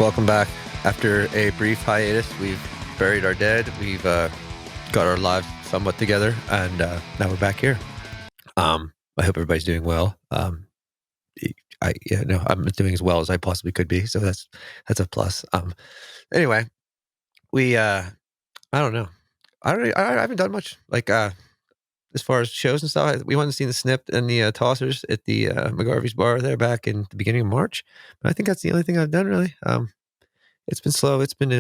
Welcome back. After a brief hiatus, we've buried our dead. We've got our lives somewhat together, and now we're back here. I hope everybody's doing well. I'm doing as well as I possibly could be, so that's a plus. Anyway, we I don't know. I haven't done much as far as shows and stuff. We went and seen the Snip and the Tossers at the McGarvey's bar there back in the beginning of March. But I think that's the only thing I've done really. It's been slow. It's been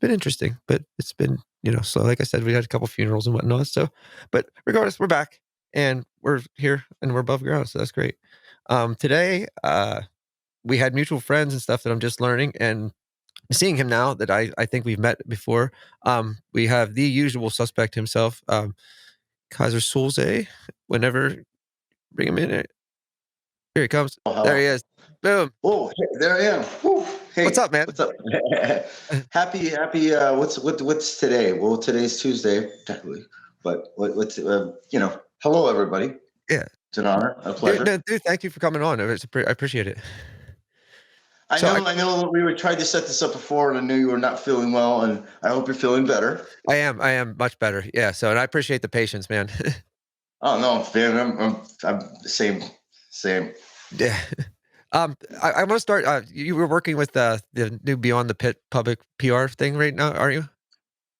interesting, but it's been slow. Like I said, we had a couple funerals and whatnot. So, but regardless, we're back and we're here and we're above ground. So that's great. Today, we had mutual friends and stuff that I'm just learning and seeing him now that I think we've met before. We have the usual suspect himself, Kaiser Solzie. Whenever, bring him in. Here he comes. Oh, there he is. Boom. Oh, hey, there I am. Woo. Hey, what's up, man? What's up? happy. What's today? Well, today's Tuesday, technically. But what's hello everybody. Yeah, it's an honor, a pleasure. Dude, thank you for coming on. I appreciate it. I know we tried to set this up before, and I knew you were not feeling well, and I hope you're feeling better. I am much better. Yeah. So, and I appreciate the patience, man. Oh no, man, I'm the same. Yeah. I want to start. You were working with the new Beyond the Pit public PR thing right now, are you?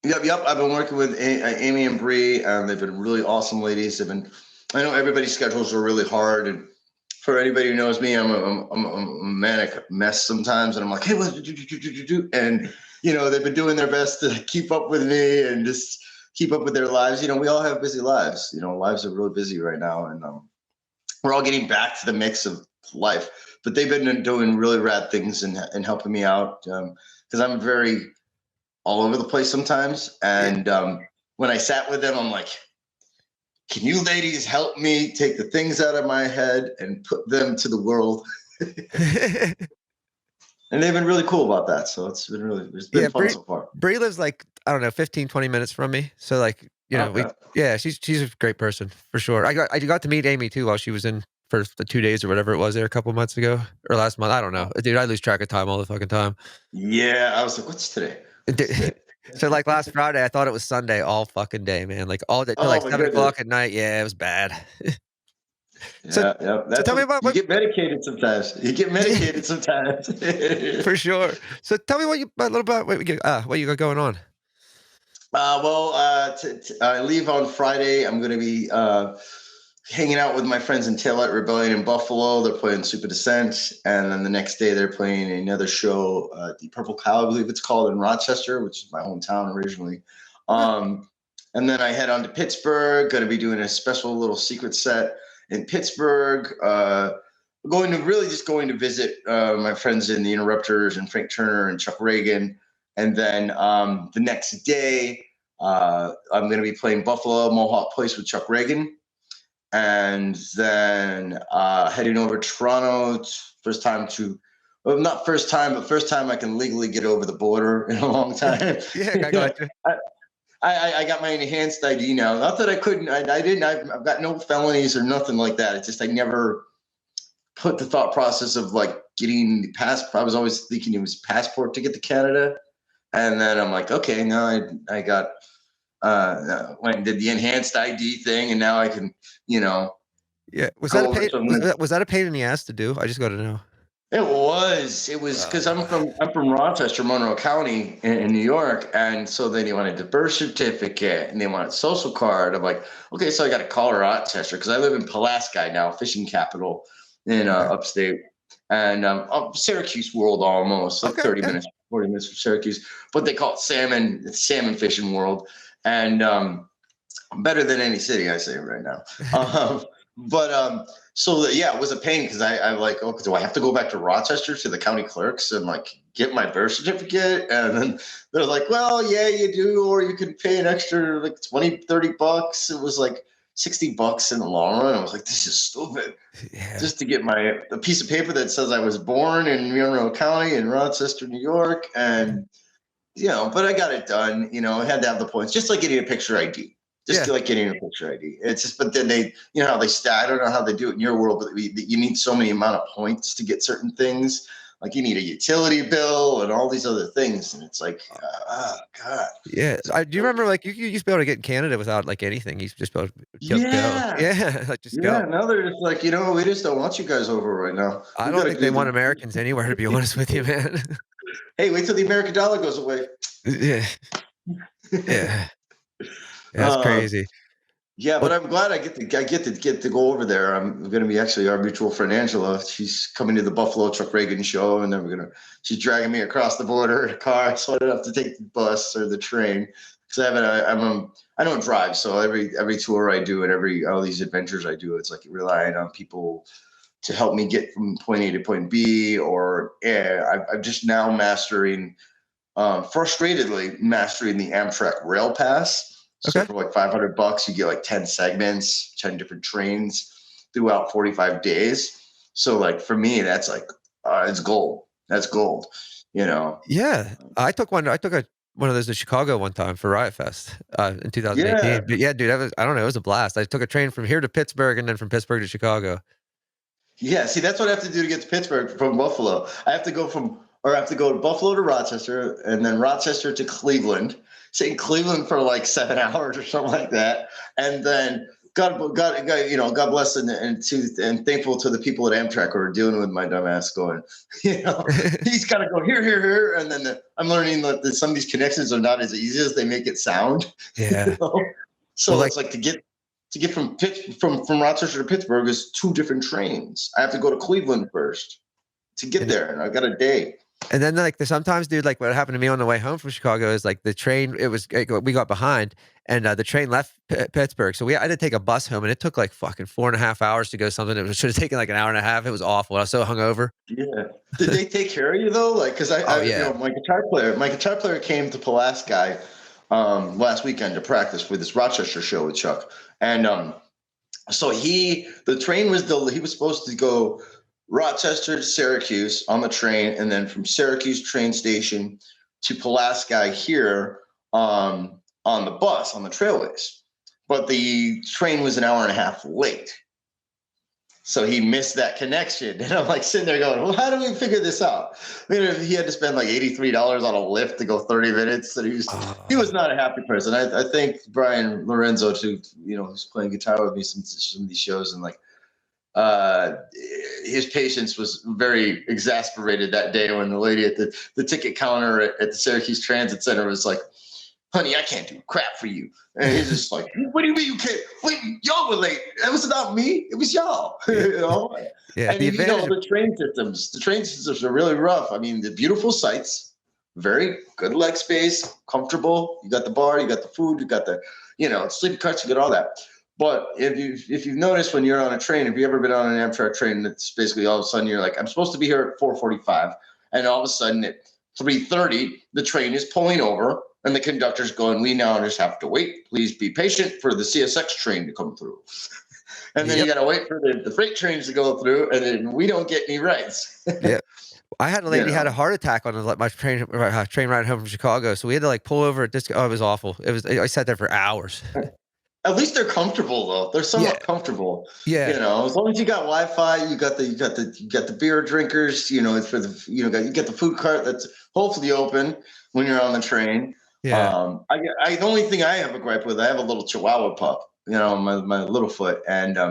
Yep. I've been working with Amy and Bree, and they've been really awesome ladies. I know everybody's schedules are really hard, and for anybody who knows me, I'm a manic mess sometimes, and I'm like, hey, what do? And they've been doing their best to keep up with me and just keep up with their lives. We all have busy lives. Lives are really busy right now, and we're all getting back to the mix of life. But they've been doing really rad things and helping me out because I'm very all over the place sometimes. And when I sat with them, I'm like, can you ladies help me take the things out of my head and put them to the world? And they've been really cool about that. So it's been fun so far. Bree lives 15, 20 minutes from me. So she's a great person for sure. I got to meet Amy too while she was in for the 2 days or whatever it was there a couple months ago or last month. I don't know. Dude, I lose track of time all the fucking time. Yeah. I was like, what's today? So last Friday, I thought it was Sunday all fucking day, man. All day till 7 o'clock at night. Yeah, it was bad. So tell me about you get medicated sometimes. For sure. So tell me what you got going on. I leave on Friday. I'm going to be hanging out with my friends in Taillight Rebellion in Buffalo. They're playing Super Descent, and then the next day they're playing another show, the Purple Cow, I believe it's called, in Rochester, which is my hometown originally. And then I head on to Pittsburgh. Going to be doing a special little secret set in Pittsburgh. Going to visit my friends in the Interrupters and Frank Turner and Chuck Reagan. And then the next day, I'm going to be playing Buffalo Mohawk Place with Chuck Reagan. And then heading over to Toronto, first time I can legally get over the border in a long time. Yeah, I got you. I got my enhanced ID now. Not that I couldn't, I didn't. I've got no felonies or nothing like that. It's just I never put the thought process of getting the passport. I was always thinking it was passport to get to Canada, and then I'm like, okay, now I got went and did the enhanced ID thing, and now I can, Yeah, was that a pain in the ass to do? I just got to know. It was because I'm from Rochester, Monroe County in New York, and so then they wanted the birth certificate and they wanted social card. I'm like, okay, so I got to call Rochester because I live in Pulaski now, fishing capital in upstate, and Syracuse world almost, 30 minutes, 40 minutes from Syracuse, but they call it salmon fishing world, and better than any city, I say right now. It was a pain because I like, okay, do I have to go back to Rochester to the county clerks and get my birth certificate? And then they're like, well, yeah, you do, or you can pay an extra $20, $30. It was $60 in the long run. I was like, this is stupid. Yeah. Just to get a piece of paper that says I was born in Monroe County in Rochester, New York. And, but I got it done. I had to have the points, just like getting a picture ID. Like getting a picture ID. It's just, but then they, how they I don't know how they do it in your world, but you need so many amount of points to get certain things. like you need a utility bill and all these other things, and it's like, oh God. Yeah, I do you remember, like, you used to be able to get in Canada without, like, anything, you used to just be able to go. Yeah, Yeah, like, just yeah. go. Now they're just like, we just don't want you guys over right now. I We don't got to think they do want the. Americans anywhere, to be honest with you, man. Hey, wait till the American dollar goes away. Yeah, yeah. Yeah, that's um, crazy. Yeah, but Well, I'm glad I get to go over there. I'm going to be actually our mutual friend Angela. She's coming to the Buffalo Chuck Reagan show, and then she's dragging me across the border in a car, so I don't have to take the bus or the train because I don't drive. So every tour I do and all these adventures I do, it's like relying on people to help me get from point A to point B. Or I'm just now frustratedly mastering the Amtrak Rail Pass. So okay. for like $500, you get like 10 segments, 10 different trains throughout 45 days. So like for me, that's like, it's gold. That's gold, you know? Yeah, I took one of those to Chicago one time for Riot Fest, in Yeah. 2018, but yeah, dude, that was I don't know, it was a blast. I took a train from here to Pittsburgh and then from Pittsburgh to Chicago. Yeah. See, that's what I have to do to get to Pittsburgh from Buffalo. I have to go to Buffalo to Rochester and then Rochester to Cleveland. Say Cleveland for like 7 hours or something like that. And then God bless and thankful to the people at Amtrak who are dealing with my dumb ass going, he's got to go here, here, here. And then I'm learning that some of these connections are not as easy as they make it sound. You Yeah. know? Well, So like it's like to get from Rochester to Pittsburgh is two different trains. I have to go to Cleveland first to get and there, and I got a day. and then, like, sometimes, dude, like, what happened to me on the way home from Chicago is, like, the train we got behind, and, the train left Pittsburgh, so I had to take a bus home, and it took, like, fucking 4.5 hours to go something that should have taken, like, an hour and a half. It was awful. I was so hungover. Yeah. Did they take care of you though? Like, because Oh, yeah. my guitar player came to Pulaski last weekend to practice for this Rochester show with Chuck, and so the train was he was supposed to go Rochester to Syracuse on the train, and then from Syracuse train station to Pulaski here on the bus on the trailways. But the train was an hour and a half late. So he missed that connection. And I'm like sitting there going, well, how do we figure this out? I mean, he had to spend like $83 on a lift to go 30 minutes. And he was not a happy person. I thank Brian Lorenzo too, who's playing guitar with me some of these shows. And like, his patience was very exasperated that day when the lady at the ticket counter at the Syracuse Transit Center was like, honey, I can't do crap for you. And he's just like, what do you mean you can't? Wait, y'all were late. It was not me. It was y'all. Yeah. Yeah, And the advantage of the train systems are really rough. I mean, the beautiful sights, very good leg space, comfortable. You got the bar, you got the food, you got the, sleeping carts, you got all that. But if you've noticed when you're on a train, if you've ever been on an Amtrak train, it's basically all of a sudden you're like, I'm supposed to be here at 4:45, and all of a sudden at 3:30, the train is pulling over, and the conductor's going, we now just have to wait. Please be patient for the CSX train to come through. And then you Yep, got to wait for the freight trains to go through, and then we don't get any rides. yep. I had a you lady had a know, heart attack on my train ride home from Chicago, so we had to, like, pull over at this it was awful. I sat there for hours. at least they're comfortable though. They're Yeah, somewhat comfortable. yeah, As long as you got Wi-Fi, you got the beer drinkers. It's for the you get the food cart that's hopefully open when you're on the train. yeah. The only thing I have a gripe with, I have a little Chihuahua pup. My little foot, and I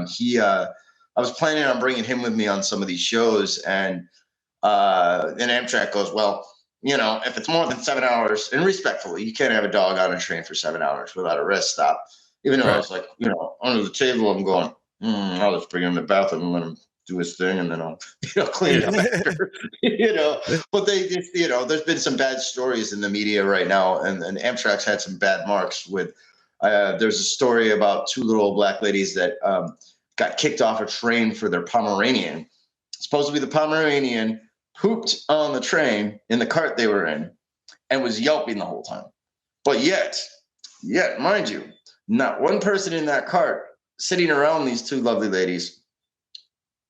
was planning on bringing him with me on some of these shows, and then Amtrak goes, well, if it's more than 7 hours, and respectfully, you can't have a dog on a train for 7 hours without a rest stop. Even though I Right. was like, under the table, I'm going, I'll just bring him in the bathroom and let him do his thing, and then I'll, clean it up after, But they just, there's been some bad stories in the media right now, and Amtrak's had some bad marks with. There's a story about two little black ladies that got kicked off a train for their Pomeranian. Supposedly, the Pomeranian pooped on the train in the cart they were in and was yelping the whole time. But yet, mind you, not one person in that cart sitting around these two lovely ladies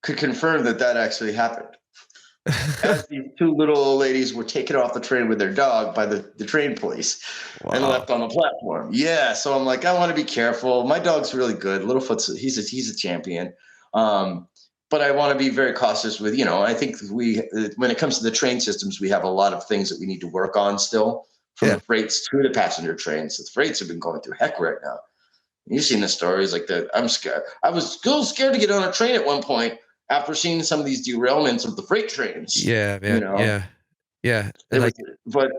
could confirm that actually happened. As these two little old ladies were taken off the train with their dog by the train police and Wow. left on the platform. Yeah, so I'm like, I want to be careful. My dog's really good. Littlefoot's he's a champion. Um, but I want to be very cautious with, I think when it comes to the train systems, we have a lot of things that we need to work on still, from Yeah. the freights to the passenger trains. The freights have been going through heck right now. You've seen the stories like that. I'm scared. I was still scared to get on a train at one point after seeing some of these derailments of the freight trains. Yeah, man. Yeah. Yeah. It And, was, like but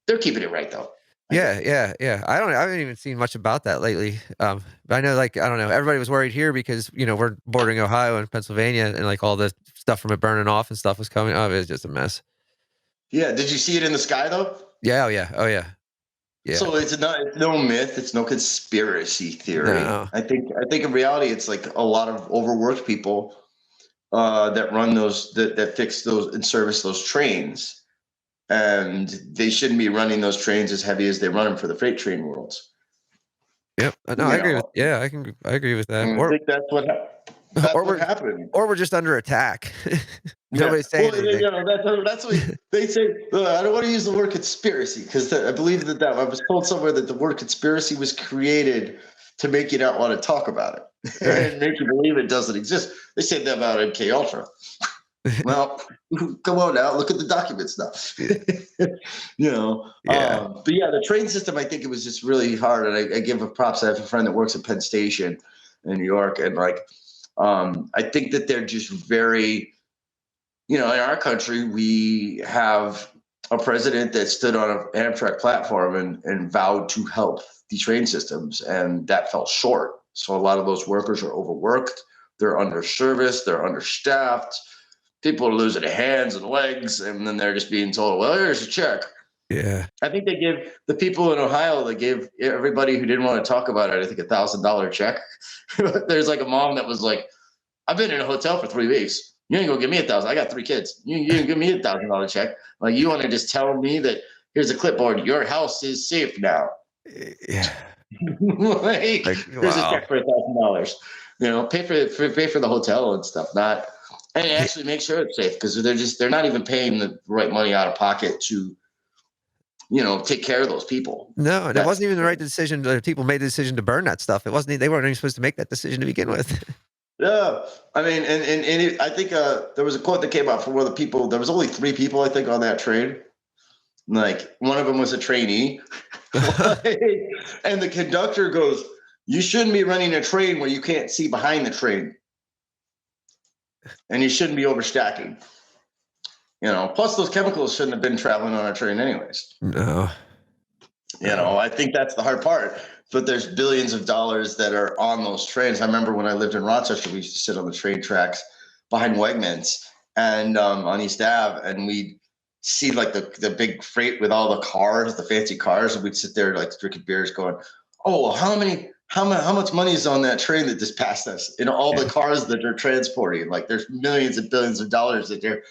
they're keeping it right though. I yeah, think. yeah, yeah. I haven't even seen much about that lately. But I know, like, I don't know, everybody was worried here because, we're bordering Ohio and Pennsylvania and, like, all the stuff from it burning off and stuff was coming up. It was just a mess. Yeah. Did you see it in the sky though? Yeah, oh, yeah. Oh, yeah. Yeah. So it's no myth, it's no conspiracy theory. No. I think in reality it's like a lot of overworked people that run that fix those and service those trains. And they shouldn't be running those trains as heavy as they run them for the freight train worlds. Yep. No, I You agree with know, yeah, I agree with that. and I think that's Or what we're happened. or we're just under attack. Yeah. Nobody's Well, saying anything. that's what they say. I don't want to use the word conspiracy because I believe that I was told somewhere that the word conspiracy was created to make you not want to talk about it Right. and make you believe it doesn't exist. They said that about MK Ultra. Well, come on now, look at the documents now. Yeah. But yeah, the train system, I think it was just really hard. And I give a props. I have a friend that works at Penn Station in New York, and like, I think that they're just very, in our country, we have a president that stood on an Amtrak platform and vowed to help the train systems, and that fell short. So a lot of those workers are overworked, they're underserviced, they're understaffed. People are losing their hands and legs, and then they're just being told, "Well, here's a check." Yeah. I think they give the people in Ohio, they gave everybody who didn't want to talk about it, I think, $1,000 check. There's like a mom that was like, "I've been in a hotel for 3 weeks. You ain't gonna give me 1,000. I got 3 kids. You ain't give me $1,000 check. Like, you want to just tell me that here's a clipboard. Your house is safe now. Yeah. Like, Like, here's a wow. check for $1,000. Pay for the hotel and stuff. Not and actually make sure it's safe because they're not even paying the right money out of pocket to take care of those people. No, and it That's wasn't even the right decision. The people made the decision to burn that stuff. It wasn't e they weren't even supposed to make that decision to begin with. Yeah. I mean, I think there was a quote that came out from one of the people. There was only three people, I think, on that train. Like, one of them was a trainee. And the conductor goes, "You shouldn't be running a train where you can't see behind the train, and you shouldn't be overstacking. Plus those chemicals shouldn't have been traveling on a train anyways." No, no. I think that's the hard part. But there's billions of dollars that are on those trains. I remember when I lived in Rochester, we used to sit on the train tracks behind Wegmans and on East Ave, and we'd see like the big freight with all the cars, the fancy cars, and we'd sit there like drinking beers, going, "Oh, well, how much money is on that train that just passed us? All the Yeah, cars that they're transporting. Like, there's millions and billions of dollars that they're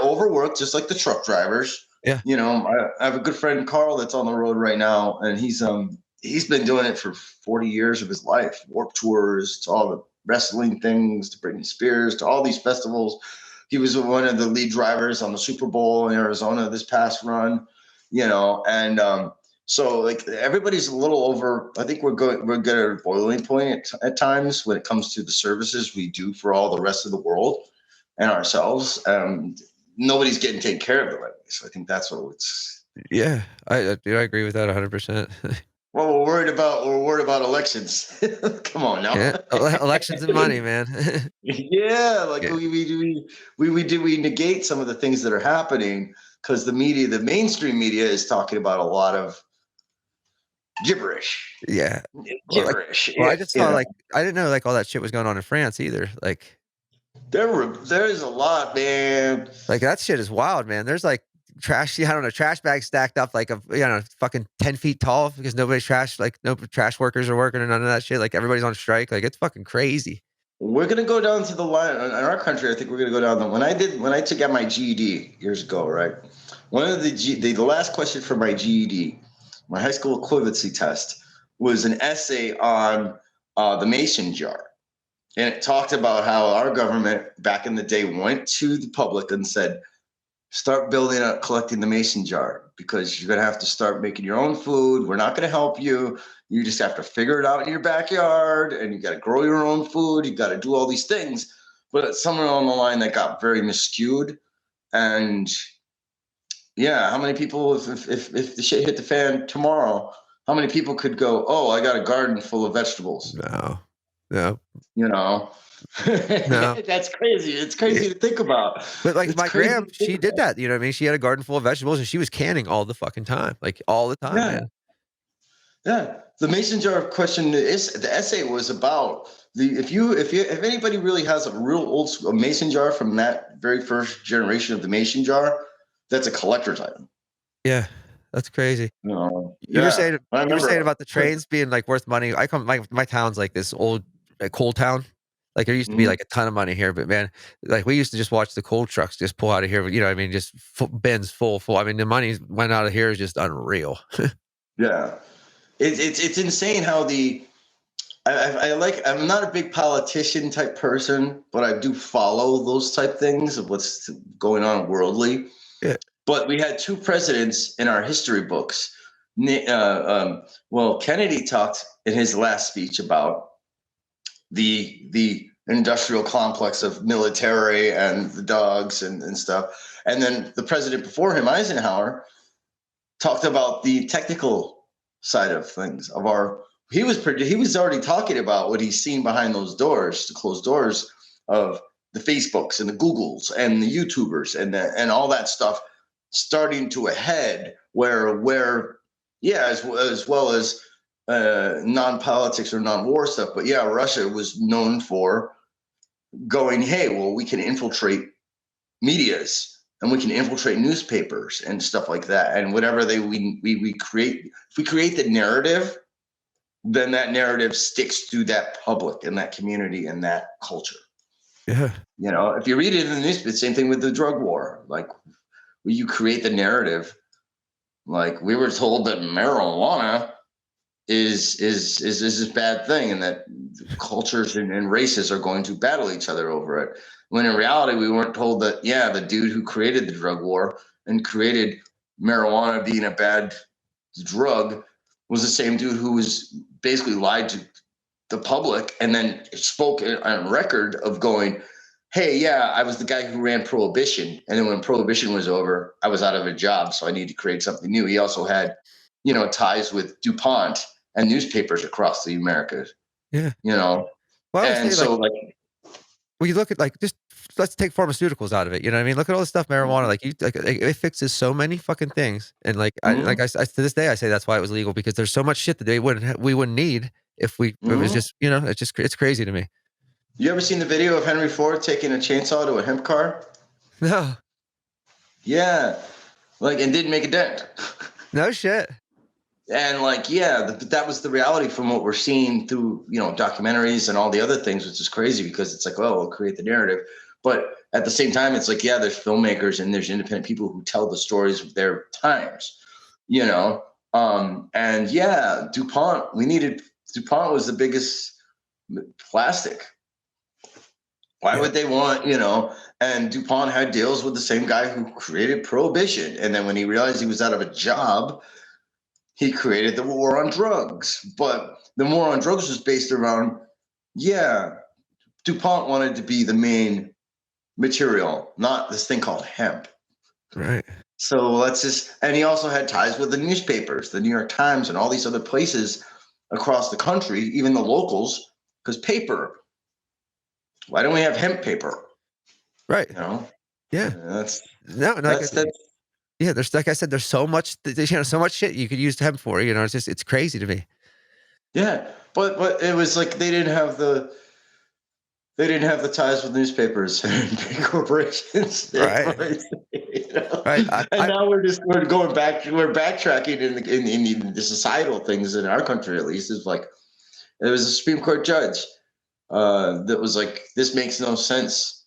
overworked, just like the truck drivers. yeah, I have a good friend Carl that's on the road right now, and he's been doing it for 40 years of his life. Warp tours to all the wrestling things, to Britney Spears, to all these festivals. He was one of the lead drivers on the Super Bowl in Arizona this past run. And so like everybody's a little over. I think we're getting at a boiling point at times when it comes to the services we do for all the rest of the world and ourselves. Nobody's getting taken care of the right way. So I think that's what it's. yeah. Dude, I agree with that 100%. Well, we're worried about elections. Come on now. Yeah, elections and money, man. Yeah, like Yeah, we negate some of the things that are happening because the mainstream media is talking about a lot of gibberish. yeah. Well, like Gibberish. I just saw, like I didn't know, like, all that shit was going on in France either. There's a lot, man. That shit is wild, man. There's, like, trash I don't know, trash bags stacked up, like, fucking 10 feet tall because no trash workers are working or none of that shit. Like, everybody's on strike. Like, it's fucking crazy. We're gonna go down to the line in our country. I think we're gonna go down the when I took out my GED years ago, right? One of the last question for my GED, my high school equivalency test, was an essay on the mason jar, and it talked about how our government back in the day went to the public and said, "Start building up, collecting the mason jar because you're going to have to start making your own food. We're not going to help you. You just have to figure it out in your backyard and you got to grow your own food. You got to do all these things." but somewhere along the line that got very miscued. And yeah, how many people, if the shit hit the fan tomorrow, how many people could go, oh, I got a garden full of vegetables? No, no, You know, no. that's crazy. It's It, crazy to think about. but like It's my crazy gram, to think she did about. that. You know what I mean? She had a garden full of vegetables and she was canning all the fucking time, like all the time, Yeah, man. yeah. The mason jar question is the essay was about the if anybody really has a real old school mason jar from that very first generation of the mason jar, that's a collector's item. Yeah, that's crazy. You were Yeah, saying I you were saying remember. about the trains being, like, worth money. I come my town's like this old, coal town. Like, there used to be, Mhm. like, a ton of money here, but man, like, we used to just watch the coal trucks just pull out of here, you know what I mean? Just bins full. I mean, the money went out of here is just unreal. Yeah, it's insane how the I like I'm not a big politician type person, but I do follow those type things of what's going on worldly. Yeah, But we had two presidents in our history books. Well, Kennedy talked in his last speech about the industrial complex of military and the dogs and stuff. And then the president before him, Eisenhower, talked about the technical side of things of our he was already talking about what he's seen behind those doors, the closed doors of the Facebooks and the Googles and the YouTubers and all that stuff starting to a head where yeah, as well as non-politics or non-war stuff, but yeah, Russia was known for going, hey, well, we can infiltrate medias and we can infiltrate newspapers and stuff like that, and whatever we create, if we create the narrative, then that narrative sticks to that public and that community and that culture. yeah, If you read it in the newspaper, same thing with the drug war. Like, when you create the narrative, like we were told that marijuana is this bad thing and that cultures and races are going to battle each other over it, when in reality we weren't told that, yeah, the dude who created the drug war and created marijuana being a bad drug was the same dude who was basically lied to the public and then spoke on record of going, hey, yeah, I was the guy who ran prohibition, and then when prohibition was over, I was out of a job, so I need to create something new. He also had, ties with DuPont and newspapers across the Americas, yeah. you know. Well, I would And say, like, so like, when you look at, like, just let's take pharmaceuticals out of it, you know what I mean? Look at all the stuff marijuana, like, it fixes so many fucking things, and, like, mm-hmm, to this day, I say that's why it was legal because there's so much shit that we wouldn't need if it was mm-hmm. just, it's crazy to me. You ever seen the video of Henry Ford taking a chainsaw to a hemp car? No. Yeah, like, and didn't make a dent. No shit. And like, yeah, that was the reality from what we're seeing through, documentaries and all the other things, which is crazy because it's like, oh, we'll create the narrative. But at the same time, it's like, yeah, there's filmmakers and there's independent people who tell the stories of their times, you know? And yeah, DuPont was the biggest plastic. Why Yeah. would they want, and DuPont had deals with the same guy who created Prohibition. And then when he realized he was out of a job, he created the war on drugs. But the war on drugs was based around, yeah, DuPont wanted to be the main material, not this thing called hemp. Right. So and he also had ties with the newspapers, the New York Times, and all these other places across the country, even the locals, because paper. Why don't we have hemp paper? Right. You know, Yeah. that's No, and like, that's yeah, there's like I said, there's so much so much shit you could use hemp for, it's crazy to me. yeah. But it was like they didn't have the ties with newspapers and big corporations. Right. Right. And now we're going back, we're backtracking in the societal things in our country, at least. Is like, there was a Supreme Court judge that was like, this makes no sense.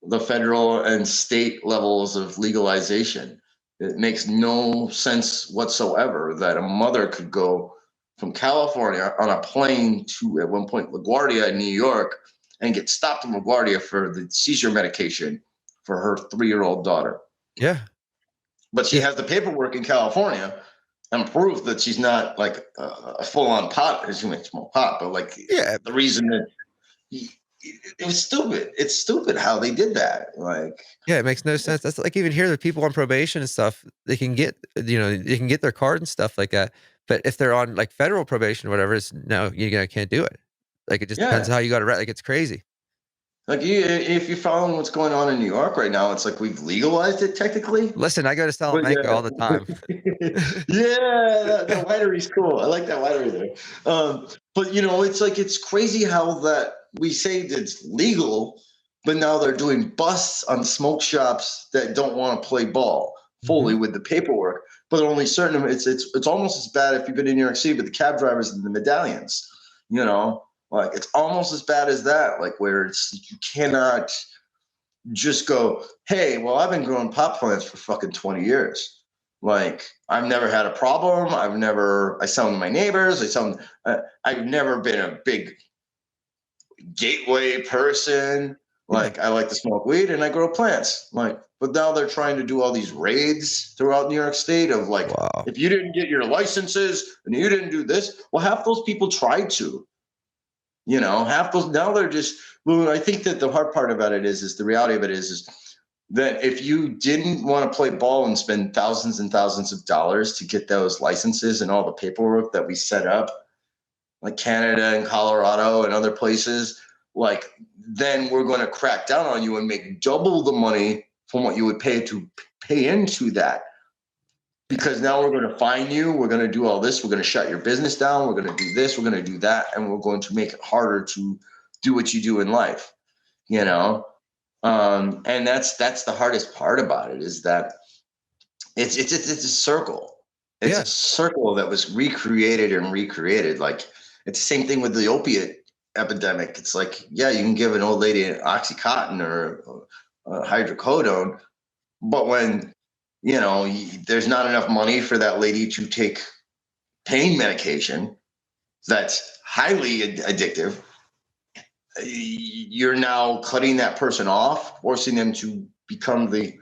The federal and state levels of legalization. It makes no sense whatsoever that a mother could go from California on a plane to, at one point, LaGuardia in New York, and get stopped in LaGuardia for the seizure medication for her 3-year-old daughter. Yeah. But she Yeah. has the paperwork in California and proof that she's not like a full-on pot. She makes small pot, but like Yeah. the reason that it was stupid. It's stupid how they did that. Like, Yeah, it makes no sense. That's like even here, the people on probation and stuff, they can get, they can get their card and stuff like that. But if they're on like federal probation or whatever, it's no, can't do it. Like it just depends yeah, on how you got it right. Like it's crazy. like if you're following what's going on in New York right now, it's like we've legalized it technically. Listen, I go to But Salamanca yeah, all the time. yeah, that winery's cool. I like that winery there. But it's like it's crazy how that we say that it's legal, but now they're doing busts on smoke shops that don't want to play ball fully Mhm. with the paperwork. But only certain. It's almost as bad if you've been in New York City with the cab drivers and the medallions. Like it's almost as bad as that. Like where you cannot just go, hey, well, I've been growing pot plants for fucking 20 years. Like, I've never had a problem. I sell them to my neighbors. I've never been a big gateway person. Yeah. Like, I like to smoke weed and I grow plants. Like, but now they're trying to do all these raids throughout New York State of like, Wow. if you didn't get your licenses and you didn't do this, well, half those people tried to. Half those now they're just. Well, I think that the hard part about it is the reality of it is that if you didn't want to play ball and spend thousands and thousands of dollars to get those licenses and all the paperwork that we set up, like Canada and Colorado and other places, like then we're going to crack down on you and make double the money from what you would pay into that. Yeah. Because now we're going to fine you. We're going to do all this. We're going to shut your business down. We're going to do this. We're going to do that. And we're going to make it harder to do what you do in life, you know? And that's the hardest part about it is that it's a circle. It's Yeah. a circle that was recreated and recreated. Like it's the same thing with the opiate epidemic. It's like, yeah, you can give an old lady an oxycontin or hydrocodone, but when there's not enough money for that lady to take pain medication that's highly addictive, you're now cutting that person off, forcing them to become the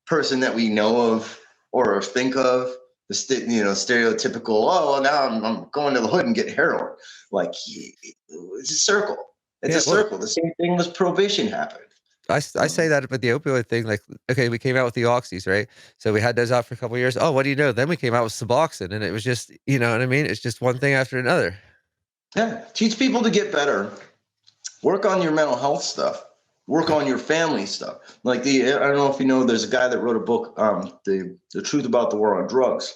person that we know of or think of, the stereotypical. Oh, well, now I'm going to the hood and get heroin. Like it's a circle. It's a Yeah. Well, circle. The same thing with prohibition happened. I say that about the opioid thing, like, okay, we came out with the oxys, right? So we had those out for a couple of years. Oh, what do you know? Then we came out with Suboxone, and it was just, you know what I mean? It's just one thing after another. Yeah, teach people to get better. Work on your mental health stuff. Work on your family stuff. Like I don't know if you know, there's a guy that wrote a book, the truth about the war on drugs,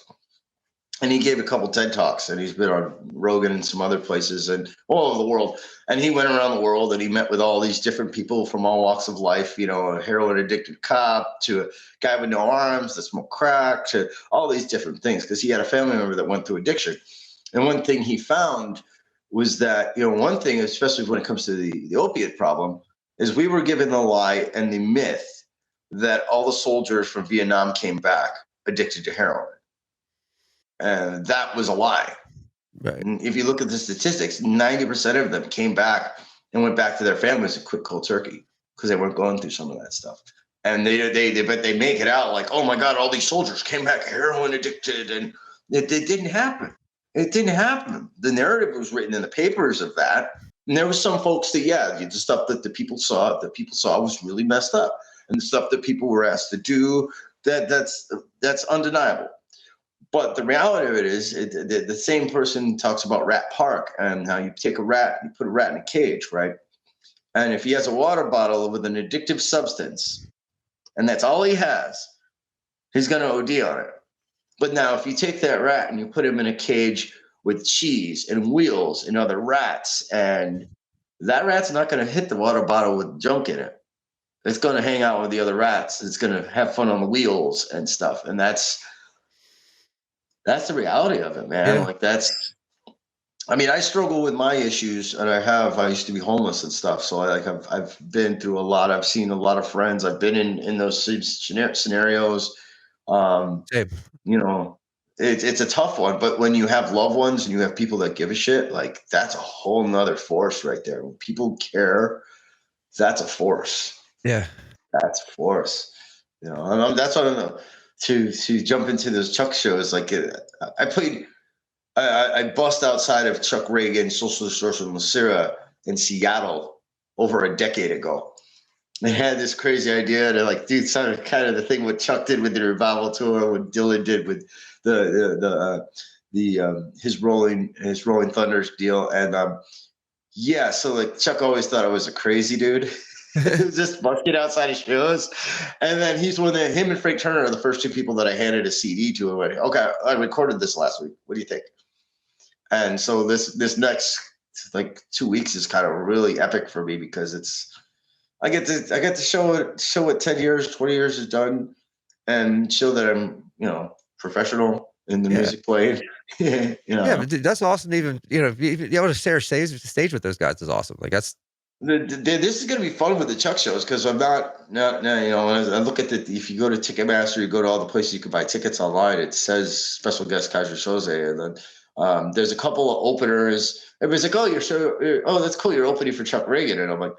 and he gave a couple TED talks, and he's been on Rogan and some other places and all over the world. And he went around the world and he met with all these different people from all walks of life. A heroin addicted cop to a guy with no arms that smoked crack to all these different things because he had a family member that went through addiction. And one thing he found was that one thing, especially when it comes to the opiate problem, is we were given the lie and the myth that all the soldiers from Vietnam came back addicted to heroin. And that was a lie. Right. And if you look at the statistics, 90% of them came back and went back to their families and quit cold turkey because they weren't going through some of that stuff. And but they make it out like, oh my God, all these soldiers came back heroin addicted, and it didn't happen. It didn't happen. The narrative was written in the papers of that, and there was some folks that the stuff that the people saw was really messed up, and the stuff that people were asked to do that's undeniable. But the reality of it is, the same person talks about Rat Park and how you take a rat, you put a rat in a cage, right? And if he has a water bottle with an addictive substance, and that's all he has, he's going to OD on it. But now, if you take that rat and you put him in a cage with cheese and wheels and other rats, and that rat's not going to hit the water bottle with junk in it. It's going to hang out with the other rats. It's going to have fun on the wheels and stuff. And that's the reality of it, man. Yeah. Like I mean, I struggle with my issues, and I used to be homeless and stuff. So I've been through a lot. I've seen a lot of friends. I've been in those scenarios. Um, Same. you know, it's a tough one, but when you have loved ones and you have people that give a shit, like that's a whole nother force right there. When people care, that's a force. Yeah. That's a force. That's what I don't know. To jump into those Chuck shows, like I played. I bust outside of Chuck Reagan Social Social Masira in Seattle over a decade ago. They had this crazy idea to like do sort of kind of the thing what Chuck did with the revival tour, what Dylan did with his Rolling Thunders deal, and yeah, so like Chuck always thought I was a crazy dude. Just busking outside of shows. And then he's one that him and Frank Turner are the first two people that I handed a CD to. And went, okay, I recorded this last week. What do you think? And so this next like 2 weeks is kind of really epic for me because I get to show what 10 years, 20 years is done and show that I'm, professional in the Yeah. music playing. Yeah, but dude, that's awesome to even, be able to share stage with those guys is awesome. Like, that's This is going to be fun with the Chuck shows because I'm not, when I look at if you go to Ticketmaster, you go to all the places you can buy tickets online, it says special guest Kaiser Solzie. And then there's a couple of openers. Everybody's like, oh, oh, that's cool. You're opening for Chuck Reagan. And I'm like,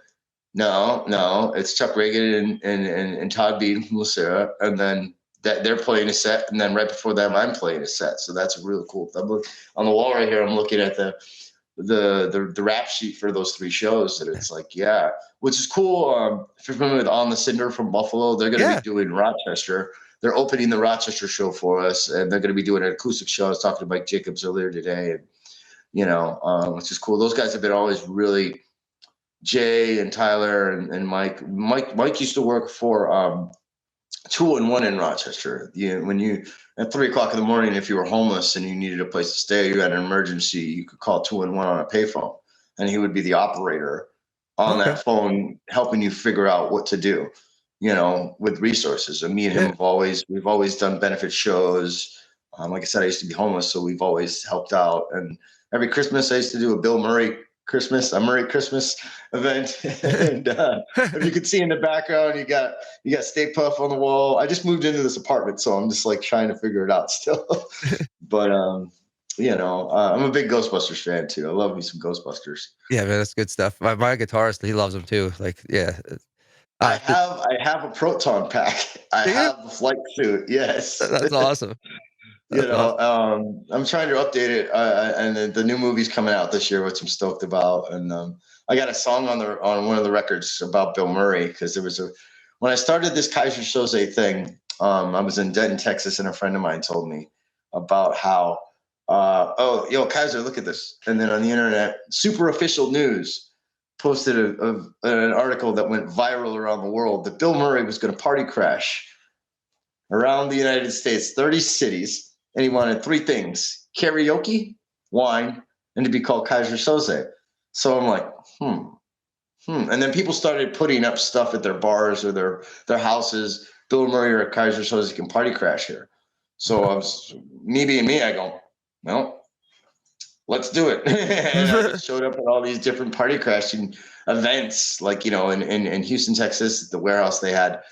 no, it's Chuck Reagan and Todd Bean from Lucera. And then they're playing a set. And then right before them, I'm playing a set. So that's really cool. On the wall right here, I'm looking at the rap sheet for those three shows, and it's like, yeah, which is cool. If you're familiar with On the Cinder from Buffalo, they're going to be yeah. doing Rochester. They're opening the Rochester show for us, and they're going to be doing an acoustic show. I was talking to Mike Jacobs earlier today, and which is cool. Those guys have been always really Jay and Tyler and Mike. Mike used to work for 211 in Rochester. When you at 3 o'clock in the morning, if you were homeless and you needed a place to stay, you had an emergency, you could call 211 on a payphone, and he would be the operator on Okay. that phone, helping you figure out what to do, with resources. And me and him Yeah. we've always done benefit shows. Like I said, I used to be homeless, so we've always helped out. And every Christmas, I used to do a Bill Murray Murray Christmas event, and if you could see in the background, you got Stay Puft on the wall. I just moved into this apartment, so I'm just like trying to figure it out still. But I'm a big Ghostbusters fan too. I love me some Ghostbusters. Yeah, man, that's good stuff. My guitarist, he loves them too. Like, yeah. I The have I have a proton pack. I do you? have the flight suit. Yes. That's awesome. That's awesome. I'm trying to update it, and the new movie's coming out this year, which I'm stoked about. And I got a song on one of the records about Bill Murray because when I started this Kaiser Soze thing, I was in Denton, Texas, and a friend of mine told me about how, oh, yo, Kaiser, look at this. And then on the internet, Super Official News posted an article that went viral around the world that Bill Murray was going to party crash around the United States, 30 cities, and he wanted three things: karaoke, wine, and to be called Kaiser Soze. So I'm like, And then people started putting up stuff at their bars or their houses. Bill Murray or Kaiser Soze can party crash here. So I was me being me. I go, well, let's do it. And I just showed up at all these different party crashing events, like in Houston, Texas, the warehouse they had.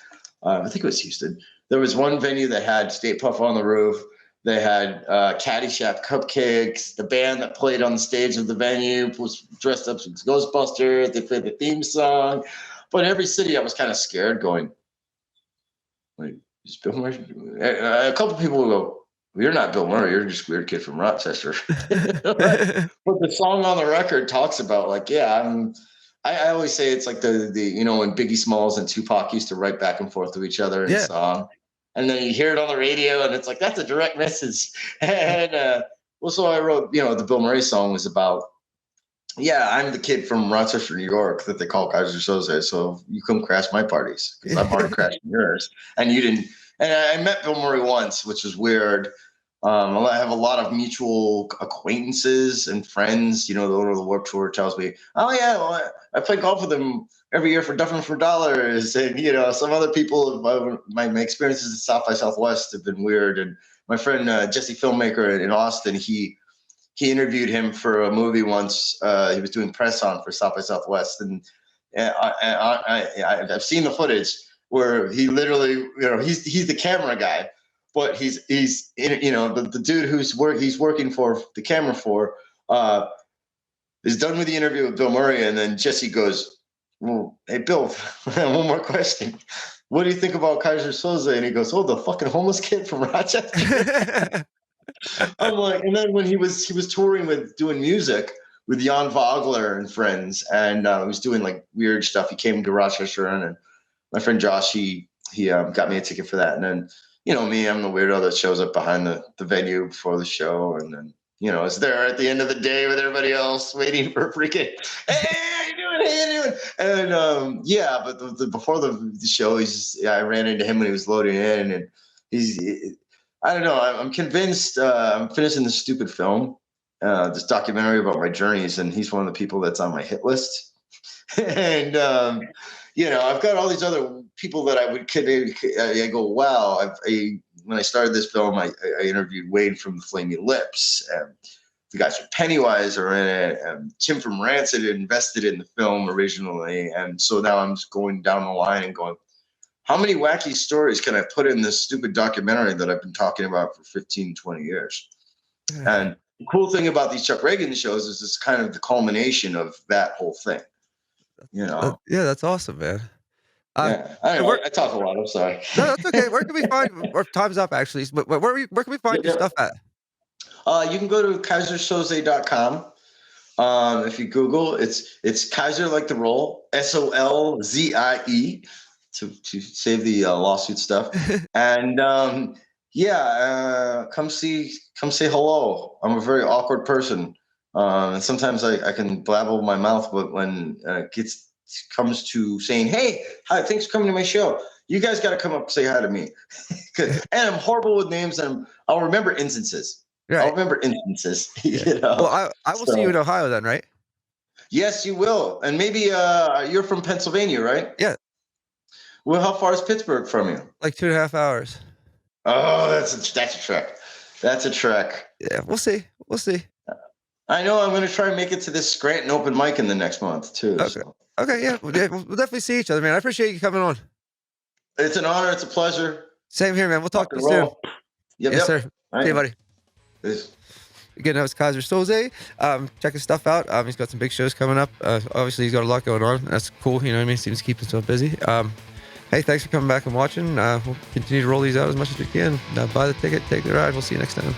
I think it was Houston. There was one venue that had Stay Puft on the roof. They had Caddyshack cupcakes. The band that played on the stage of the venue was dressed up as Ghostbusters. They played the theme song. But every city, I was kind of scared, going, "Wait, is Bill Murray?" A couple people would go, well, "You're not Bill Murray. You're just a weird kid from Rochester." But the song on the record talks about like, yeah, I always say it's like the when Biggie Smalls and Tupac used to write back and forth to each other in Yeah. song, and then you hear it on the radio, and it's like that's a direct message. And so I wrote, the Bill Murray song was about, yeah, I'm the kid from Rochester, New York that they call Kaiser Soze. So you come crash my parties because I'm already crashing yours, and you didn't. And I met Bill Murray once, which was weird. I have a lot of mutual acquaintances and friends. The owner of the Warped Tour tells me, "Oh yeah, well, I play golf with him every year for Duffin for Dollars." And some other people. My experiences at South by Southwest have been weird. And my friend Jesse Filmmaker in Austin, he interviewed him for a movie once. He was doing press on for South by Southwest, and I've seen the footage where he literally, he's the camera guy, but he's the dude he's working for the camera for is done with the interview with Bill Murray, and then Jesse goes, "Well, hey Bill, one more question. What do you think about Kaiser Soze?" And he goes, "Oh, the fucking homeless kid from Rochester." I'm like, and then when he was touring with doing music, with Jan Vogler and friends, and he was doing like weird stuff. He came to Rochester, and my friend Josh, he got me a ticket for that. And then, me, I'm the weirdo that shows up behind the venue before the show, and then is there at the end of the day with everybody else waiting for freaking, hey, how you doing? Hey, how you doing? And yeah, but before the show, I ran into him when he was loading in, and I don't know. I'm convinced. I'm finishing this stupid film, this documentary about my journeys, and he's one of the people that's on my hit list. And I've got all these other people that I would. I go, wow. When I started this film, I interviewed Wade from the Flaming Lips, and the guys from Pennywise are in it, and Tim from Rancid invested in the film originally, and so now I'm just going down the line and going, how many wacky stories can I put in this stupid documentary that I've been talking about for 15, 20 years? Yeah. And the cool thing about these Chuck Reagan shows is it's kind of the culmination of that whole thing. Yeah, that's awesome, man. Yeah, I And know. I talk a lot. I'm sorry. no, that's okay. Where can we find or time's up actually, but where can we find Yep, your stuff yep. at? You can go to kaisersoze.com. If you Google, it's Kaiser like the roll, Solzie, to save the lawsuit stuff. And yeah, come say hello. I'm a very awkward person, and sometimes I can blabble my mouth, but when it comes to saying, "Hey, hi, thanks for coming to my show," you guys got to come up and say hi to me. And I'm horrible with names, and I'll remember instances. I'll Right. remember instances, Yeah. Well, I will see you So in Ohio then, right? yes, you will. And maybe you're from Pennsylvania, right? Yeah, Well, how far is Pittsburgh from you? like 2.5 hours. Oh, that's a trek. That's a trek. Yeah, we'll see. We'll see. I know I'm going to try and make it to this Scranton open mic in the next month too. Okay. So Okay, yeah, we'll definitely see each other, man. I appreciate you coming on. it's an honor. It's a pleasure. Same here, man. We'll Rock talk to you and soon. roll. Yep, Yes, yep. sir. All See you, right. buddy. Peace. Again, that was Kaiser Solzie. Check his stuff out. He's got some big shows coming up. Obviously, he's got a lot going on. That's cool. You know what I mean? Seems to keep himself busy. Hey, thanks for coming back and watching. We'll continue to roll these out as much as we can. Buy the ticket, take the ride. We'll see you next time.